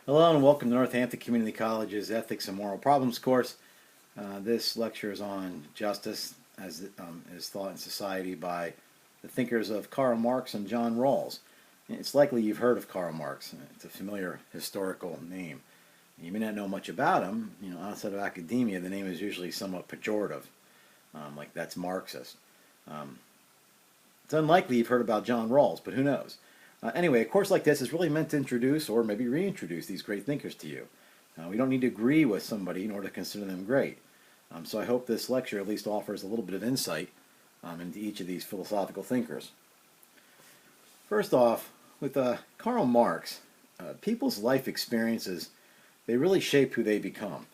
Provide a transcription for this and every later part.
Hello and welcome to Northampton Community College's Ethics and Moral Problems course. This lecture is on justice as is thought in society by the thinkers of Karl Marx and John Rawls. It's likely you've heard of Karl Marx. It's a familiar historical name. You may not know much about him. Outside of academia, the name is usually somewhat pejorative, like that's Marxist. It's unlikely you've heard about John Rawls, but who knows? Anyway, a course like this is really meant to introduce or maybe reintroduce these great thinkers to you. We don't need to agree with somebody in order to consider them great. So I hope this lecture at least offers a little bit of insight into each of these philosophical thinkers. First off, with Karl Marx, people's life experiences, they really shape who they become.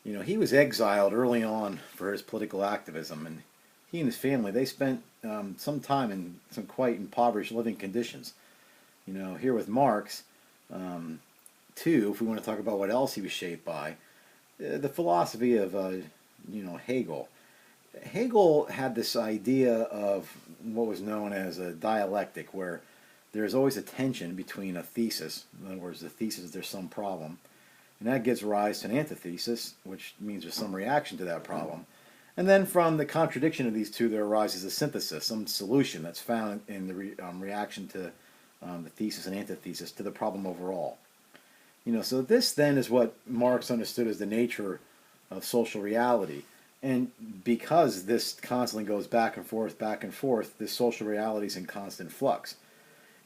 He was exiled early on for his political activism, and he and his family, they spent some time in some quite impoverished living conditions. Here with Marx, too, if we want to talk about what else he was shaped by, the philosophy of, Hegel. Hegel had this idea of what was known as a dialectic, where there's always a tension between a thesis, in other words, the thesis there's some problem, and that gives rise to an antithesis, which means there's some reaction to that problem. And then from the contradiction of these two, there arises a synthesis, some solution that's found in the reaction to the thesis and antithesis to the problem overall. So this then is what Marx understood as the nature of social reality. And because this constantly goes back and forth, this social reality is in constant flux.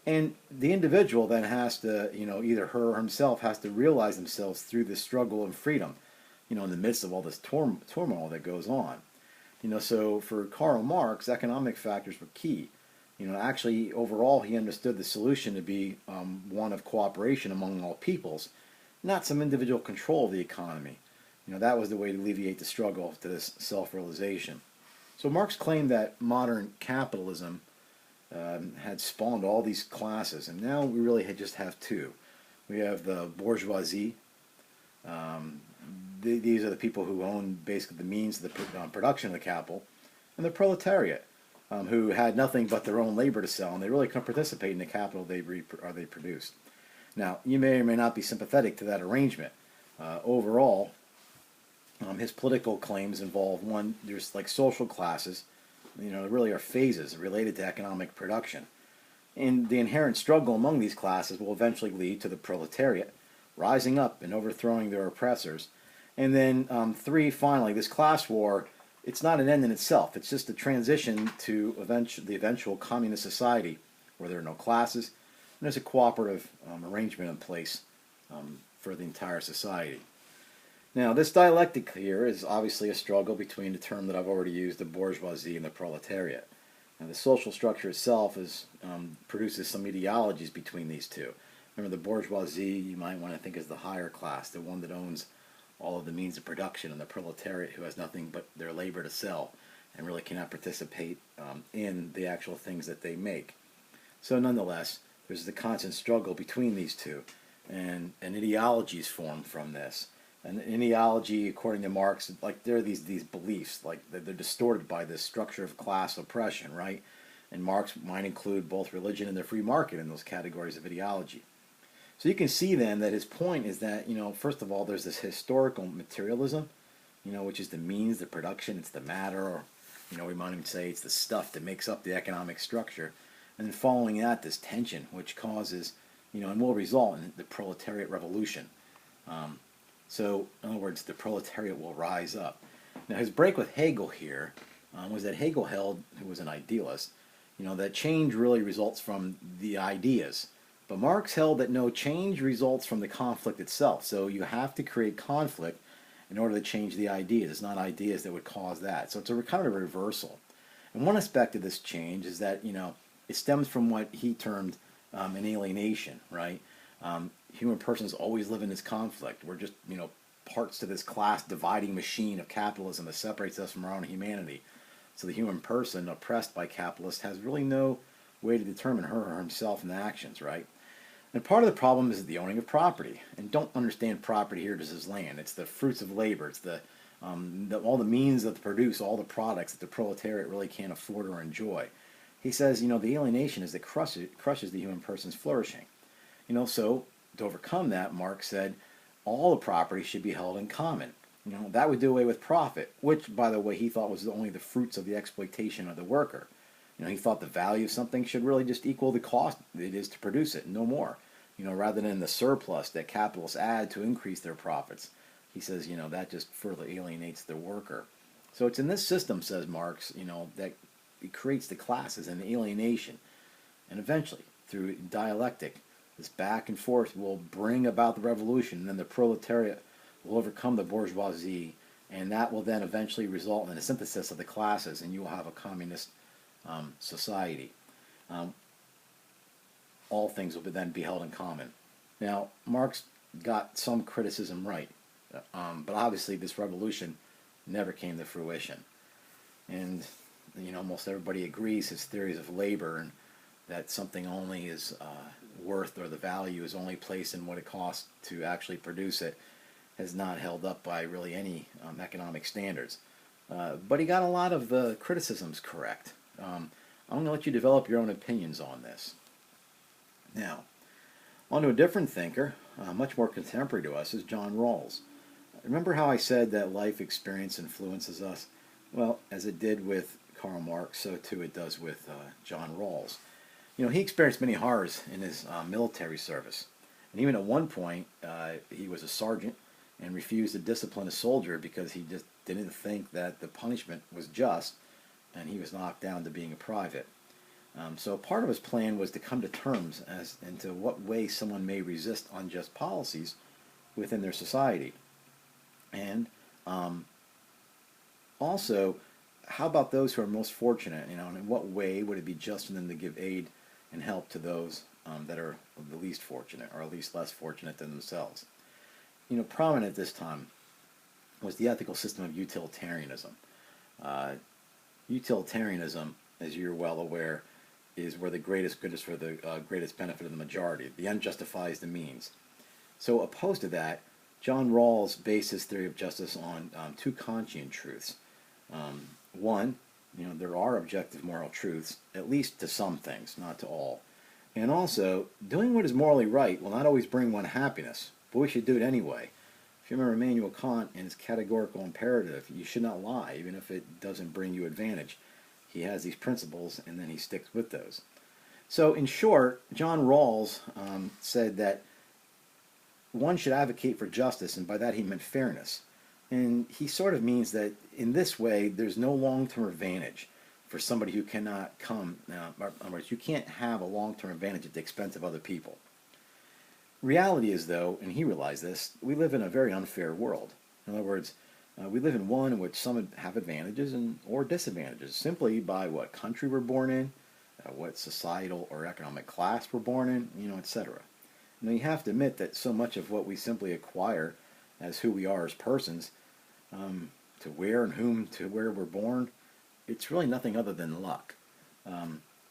And the individual then has to, either her or himself has to realize themselves through this struggle and freedom, in the midst of all this turmoil that goes on. So for Karl Marx, economic factors were key. Actually, overall, he understood the solution to be one of cooperation among all peoples, not some individual control of the economy. That was the way to alleviate the struggle to this self-realization. So Marx claimed that modern capitalism had spawned all these classes, and now we really just have two. We have the bourgeoisie. These are the people who own basically the means of the production of the capital, and the proletariat, who had nothing but their own labor to sell, and they really couldn't participate in the capital they produced. Now, you may or may not be sympathetic to that arrangement. Overall, his political claims involve one, there's like social classes, there really are phases related to economic production. And the inherent struggle among these classes will eventually lead to the proletariat rising up and overthrowing their oppressors. And then three, finally, this class war, it's not an end in itself. It's just a transition to the eventual communist society where there are no classes and there's a cooperative arrangement in place for the entire society. Now, this dialectic here is obviously a struggle between the term that I've already used, the bourgeoisie, and the proletariat. And the social structure itself produces some ideologies between these two. Remember, the bourgeoisie, you might want to think as the higher class, the one that owns all of the means of production, and the proletariat who has nothing but their labor to sell and really cannot participate in the actual things that they make. So nonetheless, there's the constant struggle between these two, and an ideology is formed from this. And an ideology, according to Marx, like there are these beliefs, like they're distorted by this structure of class oppression, right? And Marx might include both religion and the free market in those categories of ideology. So you can see then that his point is that, first of all, there's this historical materialism, which is the means, the production, it's the matter, or, we might even say it's the stuff that makes up the economic structure. And then following that, this tension, which causes, and will result in the proletariat revolution. So, in other words, the proletariat will rise up. Now, his break with Hegel here was that Hegel held, who was an idealist, that change really results from the ideas. But Marx held that no, change results from the conflict itself. So you have to create conflict in order to change the ideas. It's not ideas that would cause that. So it's a kind of a reversal. And one aspect of this change is that, it stems from what he termed an alienation, right? Human persons always live in this conflict. We're just, parts to this class dividing machine of capitalism that separates us from our own humanity. So the human person oppressed by capitalists has really no way to determine her or himself in the actions, right? And part of the problem is the owning of property. And don't understand property here just as land. It's the fruits of labor. It's all the means that produce all the products that the proletariat really can't afford or enjoy. He says, the alienation is that crushes the human person's flourishing. So to overcome that, Marx said all the property should be held in common. That would do away with profit, which, by the way, he thought was only the fruits of the exploitation of the worker. He thought the value of something should really just equal the cost it is to produce it, no more. Rather than the surplus that capitalists add to increase their profits. He says, that just further alienates the worker. So it's in this system, says Marx, that it creates the classes and the alienation. And eventually, through dialectic, this back and forth will bring about the revolution, and then the proletariat will overcome the bourgeoisie, and that will then eventually result in a synthesis of the classes, and you will have a communist society. All things will then be held in common. Now, Marx got some criticism right, but obviously this revolution never came to fruition. And almost everybody agrees his theories of labor and that something only is worth, or the value is only placed in what it costs to actually produce it, has not held up by really any economic standards. But he got a lot of the criticisms correct. I'm going to let you develop your own opinions on this. Now, on to a different thinker, much more contemporary to us, is John Rawls. Remember how I said that life experience influences us? Well, as it did with Karl Marx, so too it does with John Rawls. He experienced many horrors in his military service. And even at one point, he was a sergeant and refused to discipline a soldier because he just didn't think that the punishment was just, and he was knocked down to being a private. So part of his plan was to come to terms as into what way someone may resist unjust policies within their society. And also, how about those who are most fortunate? And in what way would it be just for them to give aid and help to those that are the least fortunate, or at least less fortunate than themselves? Prominent at this time was the ethical system of utilitarianism. Utilitarianism, as you're well aware, is where the greatest good is for the greatest benefit of the majority. The end justifies the means. So opposed to that, John Rawls based his theory of justice on two Kantian truths. One, there are objective moral truths, at least to some things, not to all. And also, doing what is morally right will not always bring one happiness, but we should do it anyway. If you remember Immanuel Kant and his categorical imperative, you should not lie, even if it doesn't bring you advantage. He has these principles, and then he sticks with those. So, in short, John Rawls said that one should advocate for justice, and by that he meant fairness. And he sort of means that in this way, there's no long-term advantage for somebody who cannot come. In other words, you can't have a long-term advantage at the expense of other people. Reality is, though, and he realized this, we live in a very unfair world. In other words, we live in one in which some have advantages or disadvantages simply by what country we're born in, what societal or economic class we're born in, etc. Now, you have to admit that so much of what we simply acquire as who we are as persons, to where and whom to where we're born, it's really nothing other than luck.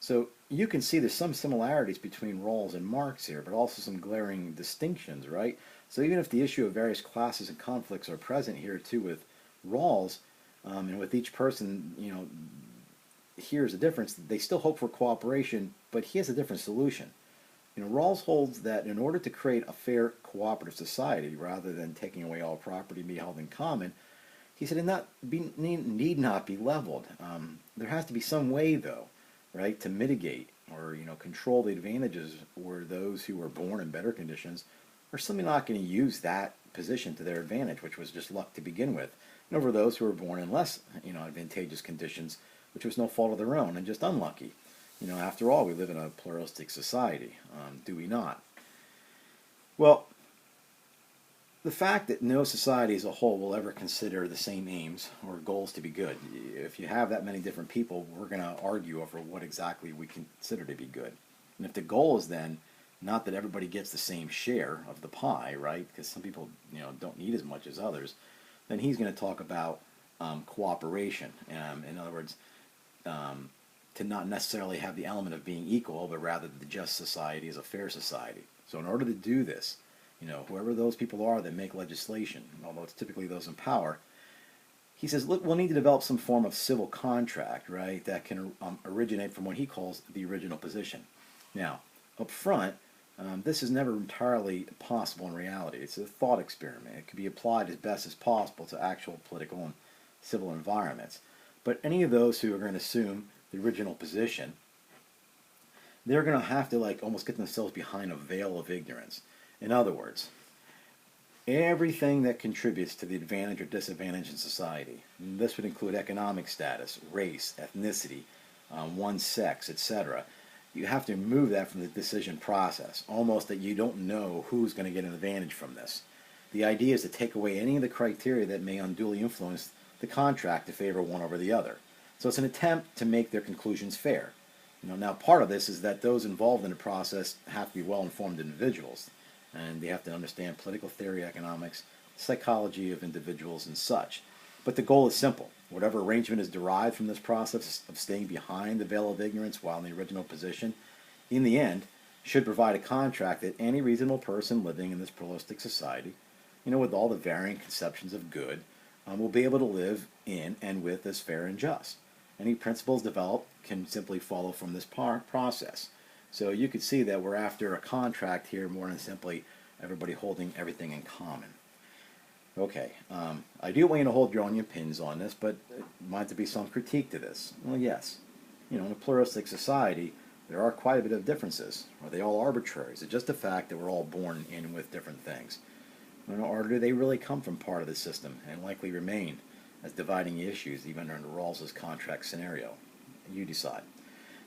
So you can see there's some similarities between Rawls and Marx here, but also some glaring distinctions, right? So even if the issue of various classes and conflicts are present here too with Rawls, and with each person, here's the difference. They still hope for cooperation, but he has a different solution. Rawls holds that in order to create a fair cooperative society, rather than taking away all property and be held in common, he said it need not be leveled. There has to be some way, though, right, to mitigate or control the advantages where those who were born in better conditions are simply not going to use that position to their advantage, which was just luck to begin with, and over those who were born in less advantageous conditions, which was no fault of their own and just unlucky. After all, we live in a pluralistic society, do we not? Well, the fact that no society as a whole will ever consider the same aims or goals to be good. If you have that many different people, we're going to argue over what exactly we consider to be good. And if the goal is then not that everybody gets the same share of the pie, right, because some people don't need as much as others, then he's going to talk about cooperation. In other words, to not necessarily have the element of being equal, but rather the just society is a fair society. So in order to do this, whoever those people are that make legislation, although it's typically those in power, he says, look, we'll need to develop some form of civil contract, right, that can originate from what he calls the original position. Now, up front, This is never entirely possible in reality. It's a thought experiment. It can be applied as best as possible to actual political and civil environments. But any of those who are going to assume the original position, they're going to have to like almost get themselves behind a veil of ignorance. In other words, everything that contributes to the advantage or disadvantage in society, and this would include economic status, race, ethnicity, one's sex, etc. You have to remove that from the decision process, almost that you don't know who's going to get an advantage from this. The idea is to take away any of the criteria that may unduly influence the contract to favor one over the other. So it's an attempt to make their conclusions fair. Now part of this is that those involved in the process have to be well-informed individuals, and they have to understand political theory, economics, psychology of individuals, and such. But the goal is simple. Whatever arrangement is derived from this process of staying behind the veil of ignorance while in the original position, in the end, should provide a contract that any reasonable person living in this pluralistic society, with all the varying conceptions of good, will be able to live in and with as fair and just. Any principles developed can simply follow from this process. So you could see that we're after a contract here more than simply everybody holding everything in common. Okay, I do want you to hold your own opinions on this, but it might to be some critique to this. Well, yes. In a pluralistic society, there are quite a bit of differences. Are they all arbitrary? Is it just the fact that we're all born in with different things? Or do they really come from part of the system and likely remain as dividing issues even under Rawls's contract scenario? You decide.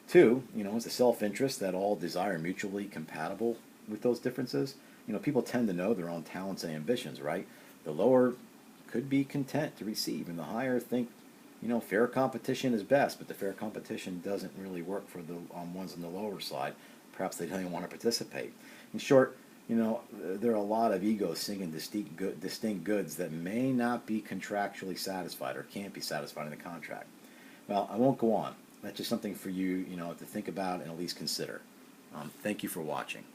Two, is the self-interest that all desire mutually compatible with those differences? People tend to know their own talents and ambitions, right? The lower could be content to receive, and the higher think, fair competition is best, but the fair competition doesn't really work for the ones on the lower side. Perhaps they don't even want to participate. In short, there are a lot of egos singing distinct goods that may not be contractually satisfied or can't be satisfied in the contract. Well, I won't go on. That's just something for you, to think about and at least consider. Thank you for watching.